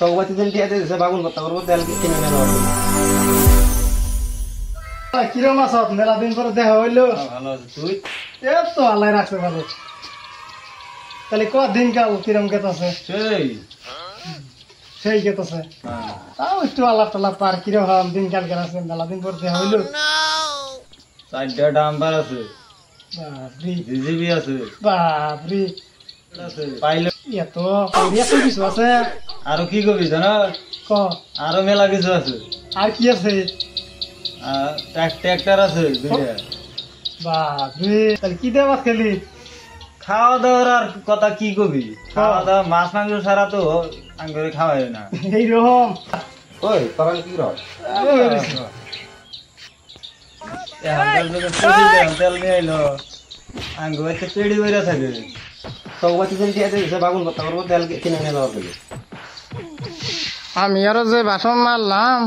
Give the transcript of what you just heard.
তগবাতি দিন টিয়া দিয়েছে বাগুন করতে করবো তেল কিনে নেওয়া কিরম আছ মেলা দিন পরে দেখা হইলো ভালো আছে তুই এ তো আল্লাহ রাখতে পারো তাহলে কদিন কাল কিরম কেতাছে সেই কেতাছে তাও একটু আলাপ টালাপ পার কিরম দিন কাল গেছে মেলা দিন পরে দেখা হইলো 4টা ডাম্পার আছে বাপরি জিজিবি আছে বাপরি আছে পাইলে এত কিছু আছে আরো কি করবি জানো ক আরো মেলা কিছু আছে আর কি আছে ট্রাক্টর আছে দুইটা বাপরে তাহলে কি দেওয়া খেলি খাওয়া দাওয়ার আর কথা কি কবি খাওয়া দাওয়া মাছ মাংস ছাড়া তো আঙ্গুরে খাওয়া যায় না এইরকম ওই তোরা কি রস তেল নিয়ে আইলো আঙ্গুর তো পেড়ি বেড়ে থাকে তগবাতি তেল দিয়ে দিয়েছে বাগুন করতে করবো তেল কিনে নিয়ে যাওয়া গেলে আমি আরো যে বাসন মারলাম